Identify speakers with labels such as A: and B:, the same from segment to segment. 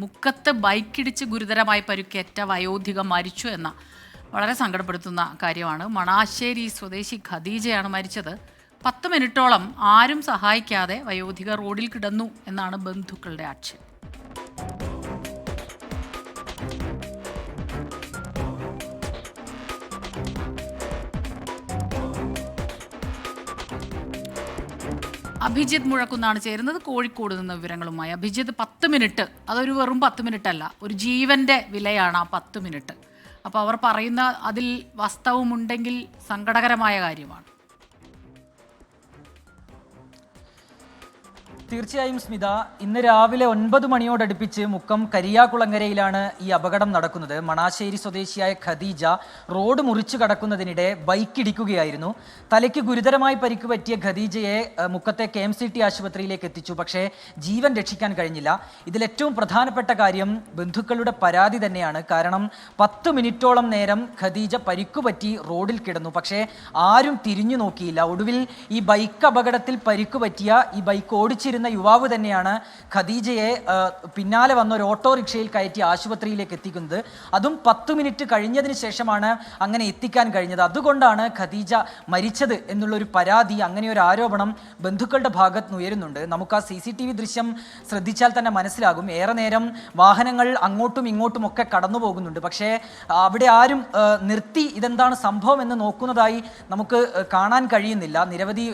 A: മുക്കത്ത് ബൈക്കിടിച്ച് ഗുരുതരമായി പരിക്കേറ്റ വയോധിക മരിച്ചു എന്ന വളരെ സങ്കടപ്പെടുത്തുന്ന കാര്യമാണ്. മണാശ്ശേരി സ്വദേശി ഖദീജയാണ് മരിച്ചത്. 10 മിനിറ്റോളം ആരും സഹായിക്കാതെ വയോധിക റോഡിൽ കിടന്നു എന്നാണ് ബന്ധുക്കളുടെ ആക്ഷേപം. അഭിജിത്ത് മുഴക്കുന്നാണ് ചേരുന്നത് കോഴിക്കോട് നിന്ന് വിവരങ്ങളുമായി. അഭിജിത്ത്, 10 മിനിറ്റ്, അതൊരു വെറും 10 മിനിറ്റ് അല്ല, ഒരു ജീവന്റെ വിലയാണ് ആ 10 മിനിറ്റ്. അപ്പോൾ അവർ പറയുന്ന അതിൽ വാസ്തവമുണ്ടെങ്കിൽ സങ്കടകരമായ കാര്യമാണ്.
B: തീർച്ചയായും സ്മിത, ഇന്ന് രാവിലെ 9 മണിയോടടുപ്പിച്ച് മുക്കം കരിയാകുളങ്ങരയിലാണ് ഈ അപകടം നടക്കുന്നത്. മണാശ്ശേരി സ്വദേശിയായ ഖദീജ റോഡ് മുറിച്ചു കടക്കുന്നതിനിടെ ബൈക്ക് ഇടിക്കുകയായിരുന്നു. തലയ്ക്ക് ഗുരുതരമായി പരിക്ക് പറ്റിയ ഖദീജയെ മുക്കത്തെ KMCT ആശുപത്രിയിലേക്ക് എത്തിച്ചു. പക്ഷേ ജീവൻ രക്ഷിക്കാൻ കഴിഞ്ഞില്ല. ഇതിലേറ്റവും പ്രധാനപ്പെട്ട കാര്യം ബന്ധുക്കളുടെ പരാതി തന്നെയാണ്. കാരണം 10 മിനിറ്റോളം നേരം ഖദീജ പരിക്കുപറ്റി റോഡിൽ കിടന്നു. പക്ഷേ ആരും തിരിഞ്ഞു നോക്കിയില്ല. ഒടുവിൽ ഈ ബൈക്ക് അപകടത്തിൽ പരിക്ക് പറ്റിയ ഈ ബൈക്ക് ഓടിച്ചിരുന്ന യുവാവ് തന്നെയാണ് ഖദീജയെ പിന്നാലെ വന്ന ഒരു ഓട്ടോറിക്ഷയിൽ കയറ്റി ആശുപത്രിയിലേക്ക് എത്തിക്കുന്നത്. അതും 10 മിനിറ്റ് കഴിഞ്ഞതിന് ശേഷമാണ് അങ്ങനെ എത്തിക്കാൻ കഴിഞ്ഞത്. അതുകൊണ്ടാണ് ഖദീജ മരിച്ചത് എന്നുള്ളൊരു പരാതി, അങ്ങനെ ഒരു ആരോപണം ബന്ധുക്കളുടെ ഭാഗത്ത് നിന്ന് ഉയരുന്നുണ്ട്. നമുക്ക് ആ CCTV ദൃശ്യം ശ്രദ്ധിച്ചാൽ തന്നെ മനസ്സിലാകും. ഏറെ നേരം വാഹനങ്ങൾ അങ്ങോട്ടും ഇങ്ങോട്ടും ഒക്കെ കടന്നു പോകുന്നുണ്ട്. പക്ഷേ അവിടെ ആരും നിർത്തി ഇതെന്താണ് സംഭവം എന്ന് നോക്കുന്നതായി നമുക്ക് കാണാൻ കഴിയുന്നില്ല. നിരവധി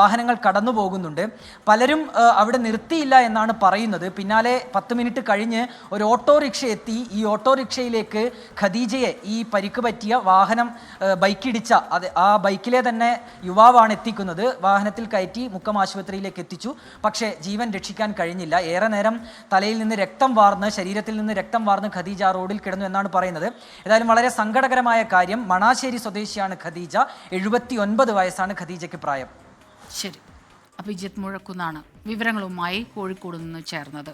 B: വാഹനങ്ങൾ കടന്നു പോകുന്നുണ്ട്. പലരും അവിടെ നിർത്തിയില്ല എന്നാണ് പറയുന്നത്. പിന്നാലെ 10 മിനിറ്റ് കഴിഞ്ഞ് ഒരു ഓട്ടോറിക്ഷ എത്തി. ഈ ഓട്ടോറിക്ഷയിലേക്ക് ഖദീജയെ, ഈ പരിക്ക് പറ്റിയ വാഹനം ബൈക്കിടിച്ച ആ ബൈക്കിലെ തന്നെ യുവാവാണ് എത്തിക്കുന്നത്. വാഹനത്തിൽ കയറ്റി മുക്കം ആശുപത്രിയിലേക്ക് എത്തിച്ചു. പക്ഷേ ജീവൻ രക്ഷിക്കാൻ കഴിഞ്ഞില്ല. ഏറെ നേരം തലയിൽ നിന്ന് രക്തം വാർന്ന്, ശരീരത്തിൽ നിന്ന് രക്തം വാർന്ന് ഖദീജ റോഡിൽ കിടന്നു എന്നാണ് പറയുന്നത്. ഏതായാലും വളരെ സങ്കടകരമായ കാര്യം. മണാശ്ശേരി സ്വദേശിയാണ് ഖദീജ. 79 വയസ്സാണ് ഖദീജയ്ക്ക് പ്രായം.
A: ശരി, അഭിജിത്ത് മുഴക്കുന്നാണ് വിവരങ്ങളുമായി കോഴിക്കോട് നിന്ന് ചേർന്നത്.